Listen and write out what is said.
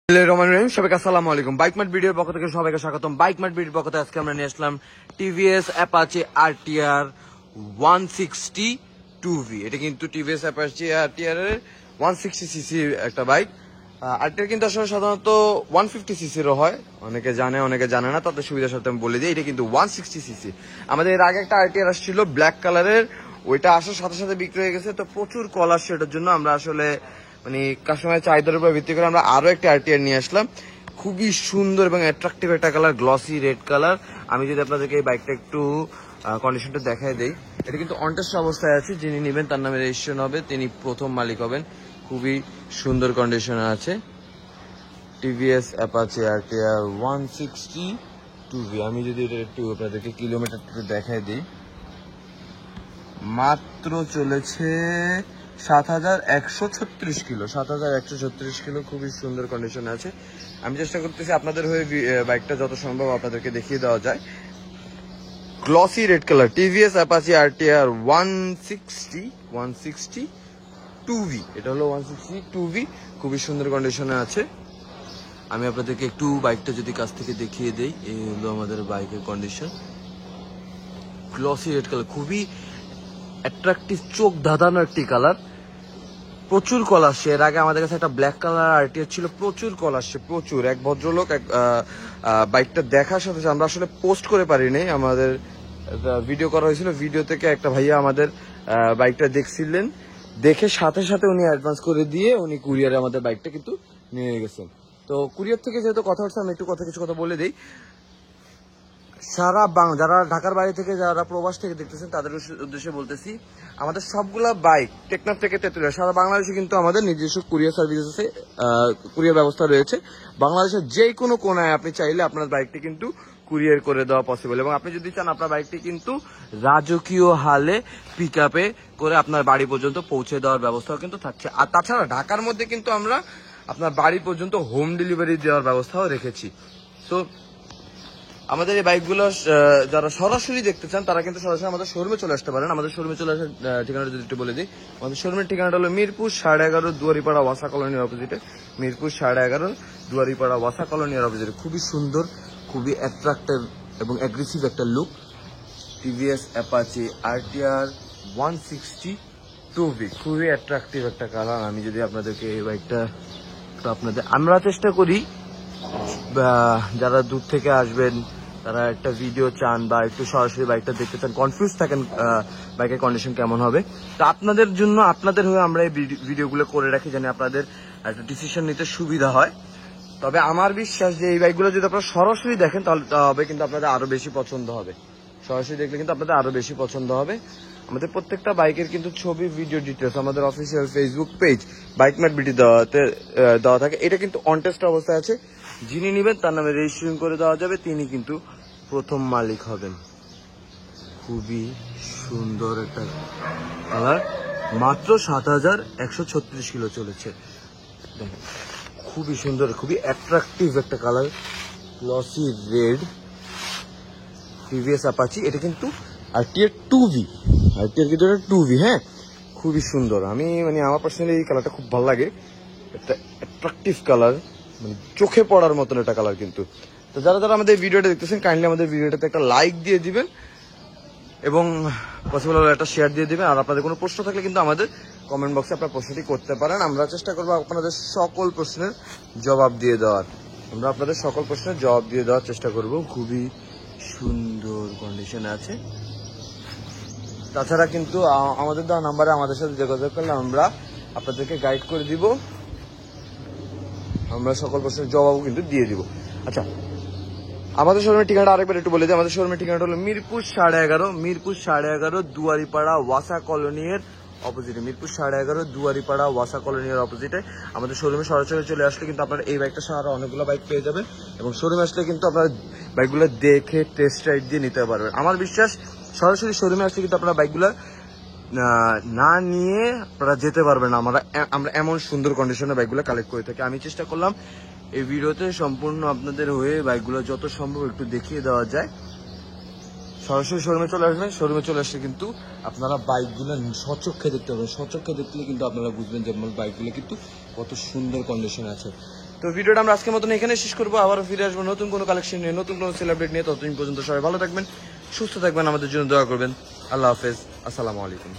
সবাইকে আসসালামু আলাইকুম। বাইক মার্ট ভিডিওর পক্ষ থেকে সবাইকে স্বাগতম। বাইক মার্ট ভিডিওর পক্ষ থেকে আজকে আমরা নিয়ে আসলাম টিভিএস অ্যাপাচি RTR 160 2V। এটা কিন্তু টিভিএস অ্যাপাচি RTR এর 160 সিসি একটা বাইক। RTR কিন্তু আসলে সাধারণত 150 সিসিরও হয়, অনেকে জানে অনেকে জানে না, তাদের সুবিধার সাথে আমি বলে দিই এটা কিন্তু 160 সিসি। আমাদের এর আগে একটা RTR আসছিল ব্ল্যাক কালারের, ওইটা আসার সাথে সাথে বিক্রি হয়ে গেছে। তো প্রচুর কল আসছে, এটার জন্য আমরা আসলে মানে কাস্টমারের চাহিদার উপর ভিত্তি করে আমরা আরো একটা RTR নিয়ে আসলাম। খুবই সুন্দর এবং অ্যাট্রাকটিভ একটা কালার, গ্লসি রেড কালার। আমি যদি আপনাদেরকে এই বাইকটা একটু কন্ডিশনটা দেখাই দেই, এটা কিন্তু অনটেস্ট অবস্থায় আছে। যিনি নেবেন তার নামে রেজিস্ট্রেশন হবে, তিনি প্রথম মালিক হবেন। খুবই সুন্দর কন্ডিশনে আছে টিভিএস অ্যাপাচি RTR 160 2V। আমি যদি এটা একটু আপনাদেরকে কিলোমিটার দেখাই দিই, মাত্র চলেছে 7136 কিলো, 7136 কিলো। খুবই সুন্দর কন্ডিশনে আছে। আমি চেষ্টা করতেছি আপনাদের হয়ে বাইকটা যত সম্ভব আপনাদেরকে দেখিয়ে দেওয়া যায়। Glossy red colour TVS Apache RTR 160 2V। এটা হলো 160 2V, খুবই সুন্দর কন্ডিশনে আছে। আমি আপনাদেরকে একটু বাইকটা যদি কাছ থেকে দেখিয়ে দেই, এই হলো আমাদের বাইকের কন্ডিশন। গ্লসি রেড কালার, খুবই অ্যাট্রাকটিভ, চোখ ধাঁধানো একটি কালার। প্রচুর কল আসছে। এর আগে আমাদের কাছে একটা ব্ল্যাক কালার RTR ছিল, প্রচুর কল আসছে, প্রচুর। এক ভদ্রলোক বাইকটা দেখার সাথে আমরা আসলে পোস্ট করে পারিনি, আমাদের ভিডিও করা হয়েছিল, ভিডিও থেকে একটা ভাইয়া আমাদের বাইকটা দেখছিলেন, দেখে সাথে সাথে উনি অ্যাডভান্স করে দিয়ে উনি কুরিয়ারে আমাদের বাইকটা কিন্তু নিয়ে গেছেন। তো কুরিয়ার থেকে যেহেতু কথা হচ্ছে, আমি একটু কিছু কথা বলে দিই। সারা যারা ঢাকার বাইরে থেকে, যারা প্রবাস থেকে দেখতেছেন, তাদের উদ্দেশ্যে বলতেছি, আমাদের সবগুলা বাইক টেকনাফ থেকে তেতুলিয়া সারা বাংলাদেশে কিন্তু আমাদের নিজস্ব কুরিয়ার সার্ভিস আছে, কুরিয়ার ব্যবস্থা রয়েছে। বাংলাদেশের যে কোনো কোনায় আপনি চাইলে আপনার বাইকটি কিন্তু কুরিয়ার করে দেওয়া পসিবল। এবং আপনি যদি চান আপনার বাইকটি কিন্তু রাজকীয় হালে পিক আপে করে আপনার বাড়ি পর্যন্ত পৌঁছে দেওয়ার ব্যবস্থাও কিন্তু থাকছে। আর তাছাড়া ঢাকার মধ্যে কিন্তু আমরা আপনার বাড়ি পর্যন্ত হোম ডেলিভারি দেওয়ার ব্যবস্থাও রেখেছি। তো আমাদের এই বাইকগুলো যারা সরাসরি দেখতে চান তারা কিন্তু সরাসরি আমাদের শোরুমে চলে আসতে পারেন। আমাদের শোরুমে চলে আসার ঠিকানাটা যদি একটু বলে দিই, আমাদের শোরুমের ঠিকানাটা হলো মিরপুর 11.5 দুয়ারিপাড়া ওয়াসা কলোনির অপোজিটে। মিরপুর 11.5 দুয়ারিপাড়া ওয়াসা কলোনির অপোজিটে। খুবই সুন্দর, খুবই অ্যাট্রাকটিভ এবং অ্যাগ্রেসিভ একটা look TVS Apache RTR 160 2V। খুবই অ্যাট্রাকটিভ একটা কালার। আমি যদি আপনাদেরকে এই বাইকটা আমরা চেষ্টা করি, যারা দূর থেকে আসবেন তারা একটা ভিডিও চান বা একটু সরাসরি বাইকটা দেখতে চান, কনফিউজ থাকেন বাইকের কন্ডিশন কেমন হবে, তো আপনাদের জন্য, আপনাদের হয়ে আমরা এই ভিডিওগুলো করে রাখি, যেন আপনাদের একটা ডিসিশন নিতে সুবিধা হয়। তবে আমার বিশ্বাস যে এই বাইকগুলো যদি আপনারা সরাসরি দেখেন তাহলে হবে কিন্তু আপনাদের আরো বেশি পছন্দ হবে। সরাসরি দেখলে কিন্তু আপনাদের আরো বেশি পছন্দ হবে। আমাদের প্রত্যেকটা বাইকের কিন্তু ছবি, ভিডিও ডিটেলস আমাদের official Facebook page bike mart video দেওয়া থাকে। এটা কিন্তু অনটেস্ট অবস্থায় আছে। যিনি নেবেন তার নামে রেজিস্ট্রেশন করে দেওয়া যাবে, তিনি কিন্তু প্রথম মালিক হবেন। খুবই সুন্দর একটা কালার, মাত্র 7136 কিলো চলেছে। খুবই সুন্দর, খুবই অ্যাট্রাকটিভ একটা colour, glossy red TVS Apache. এটা কিন্তু RTR 2V, RTR কিন্তু এটা 2V। হ্যাঁ, খুবই সুন্দর। আমি আমার পার্সোনালি এই কালারটা খুব ভালো লাগে, একটা অ্যাট্রাকটিভ কালার, চোখে পড়ার মতন একটা কালার কিন্তু। তো যারা যারা আমাদের ভিডিওটা দেখতেছেন, কাইন্ডলি আমাদের ভিডিওটাতে একটা লাইক দিয়ে দিবেন এবং পসিবল হলে একটা শেয়ার দিয়ে দিবেন। আর আপনাদের কোনো প্রশ্ন থাকলে কিন্তু আমাদের কমেন্ট বক্সে আপনার প্রশ্নটি করতে পারেন। আমরা চেষ্টা করবো আপনাদের সকল প্রশ্নের জবাব দিয়ে দেওয়ার, চেষ্টা করব। খুবই সুন্দর কন্ডিশনে আছে। তাছাড়া কিন্তু আমাদের দেওয়া নাম্বারে আমাদের সাথে যোগাযোগ করলে আমরা আপনাদেরকে গাইড করে দিব, আমরা সকল প্রশ্নের জবাবও কিন্তু দিয়ে দিব। আচ্ছা, আমাদের শোরুমের ঠিকানাটা আরেকবার একটু বলে দিই। আমাদের শোরুমের ঠিকানাটা হলো মিরপুর 11.5 দুয়ারিপাড়া ওয়াসা কলোনির অপোজিটে। মিরপুর 11.5 দুয়ারিপাড়া ওয়াসা কলোনির অপোজিটে আমাদের শোরুমে সরাসরি চলে আসলে কিন্তু আপনারা এই বাইকটা সহ আরো অনেকগুলো বাইক পেয়ে যাবেন। এবং শোরুমে আসলে কিন্তু আপনারা বাইকগুলো দেখে টেস্ট রাইড দিয়ে নিতে পারবেন। আমার বিশ্বাস সরাসরি শোরুমে আসলে কিন্তু আপনারা বাইকগুলো না নিয়ে আপনারা যেতে পারবেন। আমরা এমন সুন্দর কন্ডিশনে বাইকগুলো কালেক্ট করে থাকি। আমি চেষ্টা করলাম এই ভিডিওতে সম্পূর্ণ আপনাদের হয়ে বাইকগুলো যত সম্ভব একটু দেখিয়ে দেওয়া যায়। সরাসরি শোরুমে চলে আসবেন। শোরুমে চলে আসলে কিন্তু আপনারা বাইকগুলো সচক্ষে দেখতে পাবেন। সচক্ষে দেখলে কিন্তু আপনারা বুঝবেন যে আমার বাইকগুলো কিন্তু কত সুন্দর কন্ডিশন আছে। তো ভিডিওটা আমরা আজকের মতন এখানে শেষ করবো, আবারও ফিরে আসবো নতুন কোনো কালেকশন নিয়ে, নতুন কোনো সেলিব্রেট নিয়ে। ততদিন পর্যন্ত সবাই ভালো থাকবেন, সুস্থ থাকবেন, আমাদের জন্য দোয়া করবেন। আল্লাহ হাফেজ, আসসালামু আলাইকুম।